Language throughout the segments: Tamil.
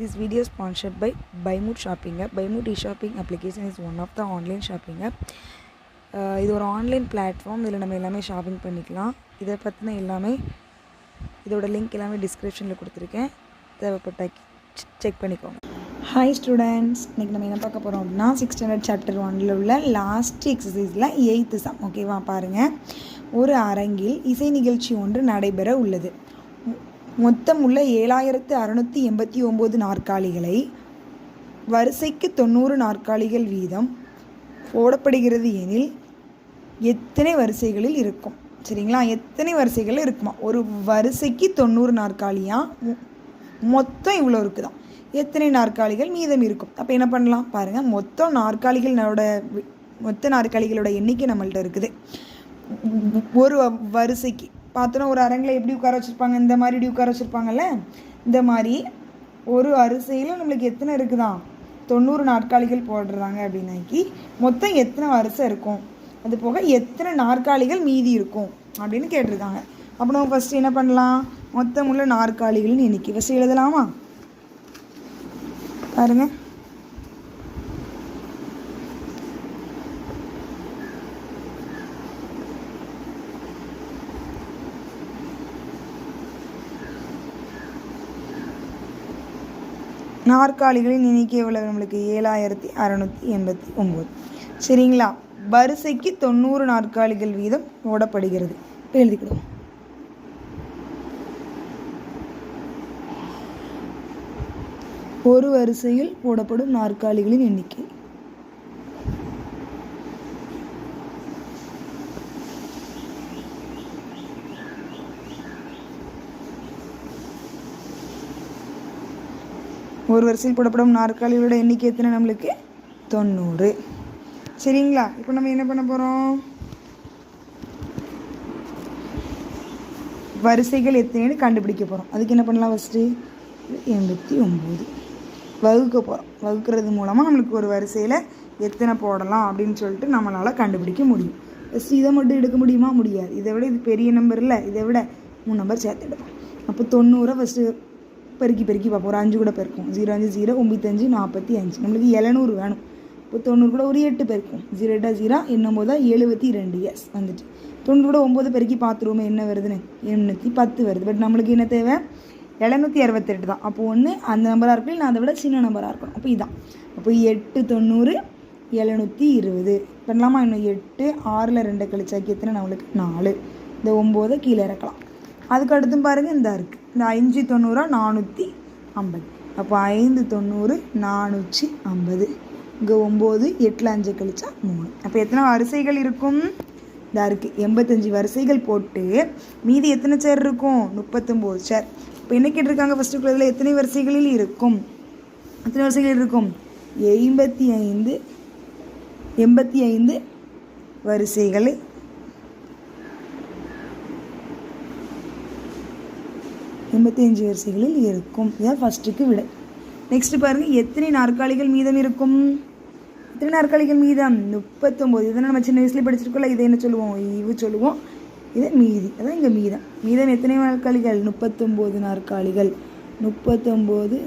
This video is sponsored by Buymood Shopping app. Buymood e-shopping application is one of the online shopping app. இது ஒரு ஆன்லைன் பிளாட்ஃபார்ம். இதில் நம்ம எல்லாமே ஷாப்பிங் பண்ணிக்கலாம். இதை பற்றின எல்லாமே இதோட லிங்க் எல்லாமே டிஸ்கிரிப்ஷனில் கொடுத்துருக்கேன். தேவைப்பட்ட செக் பண்ணிக்கோங்க. ஹாய் ஸ்டூடெண்ட்ஸ், இன்றைக்கி நம்ம என்ன பார்க்க போகிறோம் அப்படின்னா 6th standard chapter 1 உள்ள லாஸ்ட் எக்ஸசைஸில் 8th sum. ஓகேவா, பாருங்கள். ஒரு அரங்கில் இசை நிகழ்ச்சி ஒன்று நடைபெற உள்ளது. மொத்தம் உள்ள 7689 நாற்காலிகளை வரிசைக்கு 90 நாற்காலிகள் வீதம் போடப்படுகிறது எனில் எத்தனை வரிசைகளில் இருக்கும்? சரிங்களா, எத்தனை வரிசைகள் இருக்குமா? ஒரு வரிசைக்கு 90 நாற்காலியாக மொத்தம் இவ்வளோ இருக்குதான். எத்தனை நாற்காலிகள் மீதம் இருக்கும்? அப்போ என்ன பண்ணலாம் பாருங்கள். மொத்த நாற்காலிகளோட எண்ணிக்கை நம்மள்ட்ட இருக்குது. ஒரு வரிசைக்கு பார்த்தோன்னா ஒரு அரங்கில் எப்படி உட்கார வச்சுருப்பாங்க, இந்த மாதிரி இப்படி உட்கார வச்சுருப்பாங்கல்ல, இந்த மாதிரி ஒரு வரிசையில் நம்மளுக்கு எத்தனை இருக்குதான்? 90 நாற்காலிகள் போடுறாங்க அப்படின்னாக்கி மொத்தம் எத்தனை வரிசை இருக்கும், அது போக எத்தனை நாற்காலிகள் மீதி இருக்கும் அப்படின்னு கேட்டிருக்காங்க. அப்போ நம்ம ஃபஸ்ட்டு என்ன பண்ணலாம், மொத்தம் உள்ள நாற்காலிகளின் எண்ணிக்கை ஃபஸ்ட்டு எழுதலாமா? பாருங்கள். நாற்காலிகளின் எண்ணிக்கை எவ்வளவு நம்மளுக்கு? 7689. சரிங்களா, வரிசைக்கு 90 நாற்காலிகள் வீதம் போடப்படுகிறது. இப்போ எழுதிக்கிடுவோம். ஒரு வரிசையில் போடப்படும் நாற்காலிகளின் எண்ணிக்கை ஒரு வரிசையில் போடப்படும் நாற்காலிகளோட எண்ணிக்கை எத்தனை நம்மளுக்கு? 90. சரிங்களா, இப்போ நம்ம என்ன பண்ண போகிறோம், வரிசைகள் எத்தனைன்னு கண்டுபிடிக்க போகிறோம். அதுக்கு என்ன பண்ணலாம், ஃபஸ்ட்டு 89 வகுக்க போகிறோம். வகுக்கிறது மூலமாக நம்மளுக்கு ஒரு வரிசையில் எத்தனை போடலாம் அப்படின்னு சொல்லிட்டு நம்மளால் கண்டுபிடிக்க முடியும். ஃபஸ்ட்டு இதை மட்டும் எடுக்க முடியுமா? முடியாது. இதை விட இது பெரிய நம்பர் இல்லை, இதை விட 3 நம்பர் சேர்த்து எடுப்போம். அப்போ 90 ஃபஸ்ட்டு பெருக்கி பார்ப்போம். ஒரு 5 கூட பெருக்கும். 0 5 0 95 45. நம்மளுக்கு 700 வேணும். இப்போ 90 கூட ஒரு 8 பெருக்கும். 0 8 0 என்னும் போது 72. எஸ் வந்துட்டு. 90 கூட 9 பெருக்கி பார்த்துருவோமே என்ன வருதுன்னு. 810 வருது. பட் நம்மளுக்கு என்ன தேவை? 768 தான். அப்போ ஒன்று அந்த நம்பராக இருக்கணும், இல்லை அதை விட சின்ன நம்பராக இருக்கணும். அப்போ இதான். அப்போ 8 90 720 பண்ணலாமா? இன்னும் 8 6ல் 2 கழிச்சாக்கி எத்தனை நம்மளுக்கு? 4. இந்த 9 கீழே இறக்கலாம். அதுக்கு அடுத்தும் பாருங்கள், இந்த இருக்குது. இந்த 5 90 450. அப்போ 5 90 450. இங்கே 9 8ல் 5 கழிச்சா 3. அப்போ எத்தனை வரிசைகள் இருக்கும்? இதாக இருக்குது. 85 வரிசைகள் போட்டு மீதி எத்தனை சேர் இருக்கும்? 39 சேர். இப்போ என்ன கேட்டிருக்காங்க? ஃபஸ்ட்டு குழுவில் எத்தனை வரிசைகளில் இருக்கும்? எத்தனை வரிசைகள் இருக்கும்? 85 வரிசைகள் 85 வரிசைகளில் இருக்கும். இதான் ஃபஸ்ட்டுக்கு விட. நெக்ஸ்ட்டு பாருங்கள், எத்தனை நாற்காலிகள் மீதம் இருக்கும்? எத்தனை நாற்காலிகள் மீதம்? 39. இதனால் நம்ம சின்ன வயசுலேயே படிச்சிருக்கோம்ல, இதை என்ன சொல்லுவோம்? ஈவு சொல்லுவோம். இதை மீதி. அதான் இங்கே மீதம் எத்தனை நாற்காலிகள்? 39 நாற்காலிகள். 39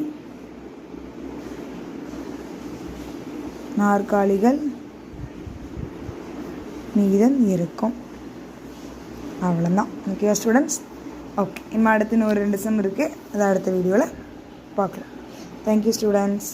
நாற்காலிகள் மீதம் இருக்கும். அவ்வளோதான். Okay students. ஓகே, இனிமே அடுத்து இன்னும் ஒரு 2 சம் இருக்குது. அதை அடுத்த வீடியோவில் பார்க்கலாம். Thank you students.